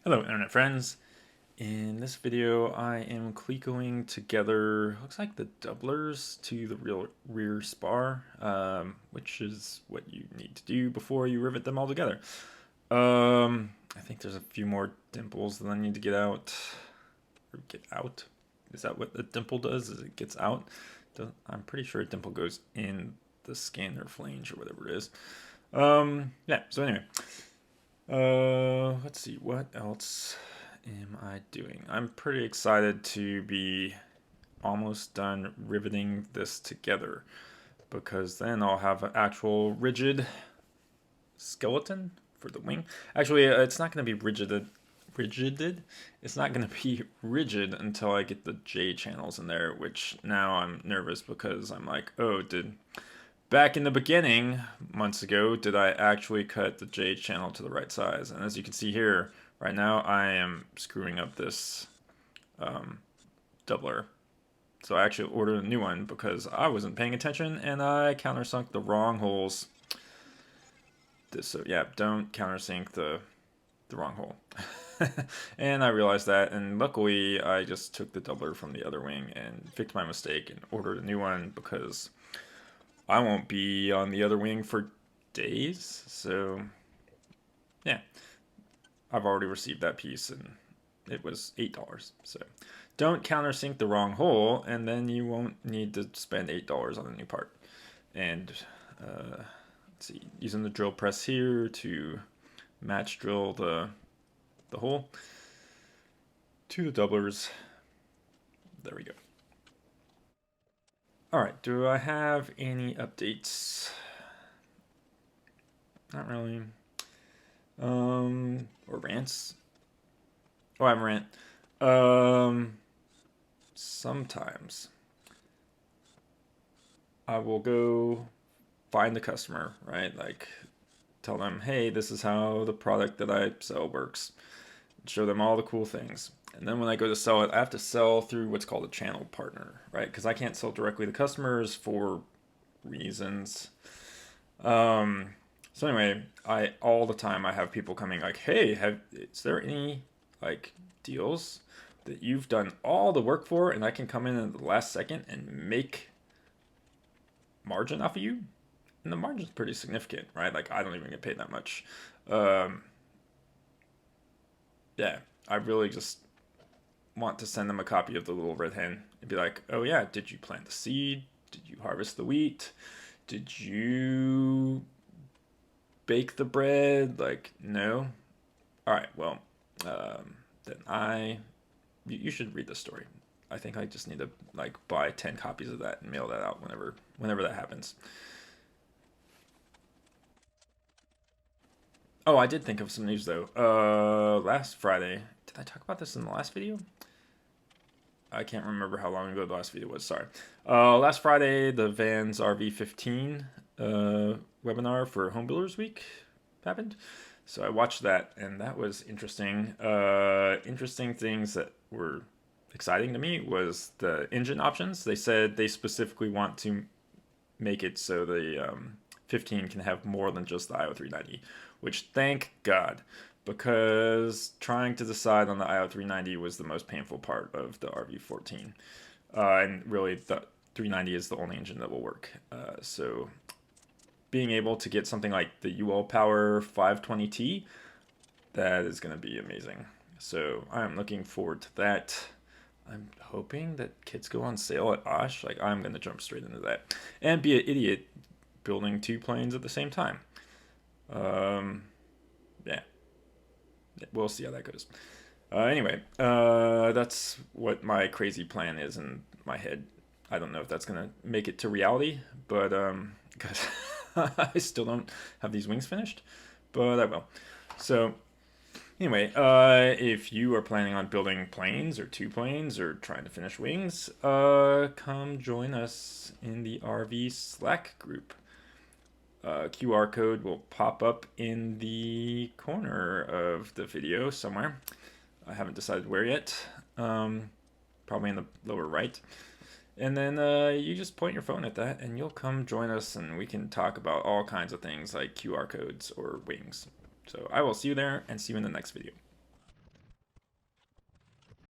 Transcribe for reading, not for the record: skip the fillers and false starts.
Hello internet friends. In this video I am clecoing together, looks like the doublers to the rear spar, which is what you need to do before you rivet them all together. I think there's a few more dimples that I need to get out. Or get out? Is that what a dimple does? Is it gets out? I'm pretty sure a dimple goes in the skin or flange or whatever it is. Yeah, so anyway. Let's see, what else am I doing? I'm pretty excited to be almost done riveting this together because then I'll have an actual rigid skeleton for the wing. Actually, it's not going to be rigided. It's not going to be rigid until I get the J channels in there, which now I'm nervous because I'm like, oh, back in the beginning, months ago, did I actually cut the J channel to the right size? And as you can see here, right now I am screwing up this doubler. So I actually ordered a new one because I wasn't paying attention and I countersunk the wrong holes. So yeah, don't countersink the wrong hole. And I realized that, and luckily I just took the doubler from the other wing and fixed my mistake and ordered a new one because I won't be on the other wing for days, so yeah, I've already received that piece and it was $8. So don't countersink the wrong hole, and then you won't need to spend $8 on a new part. And let's see, using the drill press here to match drill the hole to the doublers. There we go. Alright, do I have any updates? Not really. Or rants? Oh, I have a rant. Sometimes I will go find the customer, right? Like, tell them, hey, this is how the product that I sell works. Show them all the cool things. And then when I go to sell it, I have to sell through what's called a channel partner, right? Because I can't sell directly to customers for reasons. So anyway, all the time I have people coming like, hey, is there any like deals that you've done all the work for and I can come in at the last second and make margin off of you? And the margin's pretty significant, right? Like I don't even get paid that much. Um, yeah, I really just want to send them a copy of the little red hen and be like, oh yeah, did you plant the seed? Did you harvest the wheat? Did you bake the bread? Like, no. All right, well, then you should read the story. I think I just need to like buy 10 copies of that and mail that out whenever that happens. Oh, I did think of some news though. Last Friday, did I talk about this in the last video? I can't remember how long ago the last video was. Sorry. Last Friday, the Vans RV-14 webinar for Home Builders Week happened. So I watched that, and that was interesting. Interesting things that were exciting to me was the engine options. They said they specifically want to make it so the 15 can have more than just the IO390, which thank God, because trying to decide on the IO390 was the most painful part of the RV-14. And really, the 390 is the only engine that will work. So being able to get something like the UL Power 520T, that is going to be amazing. So I'm looking forward to that. I'm hoping that kits go on sale at Osh. Like I'm going to jump straight into that and be an idiot building two planes at the same time. Yeah, we'll see how that goes. Anyway, that's what my crazy plan is in my head. I don't know if that's gonna make it to reality, but because I still don't have these wings finished, but I will. So anyway, if you are planning on building planes or two planes or trying to finish wings, come join us in the RV Slack group. QR code will pop up in the corner of the video somewhere. I haven't decided where yet. Probably in the lower right. And then you just point your phone at that and you'll come join us and we can talk about all kinds of things like QR codes or wings. So I will see you there and see you in the next video.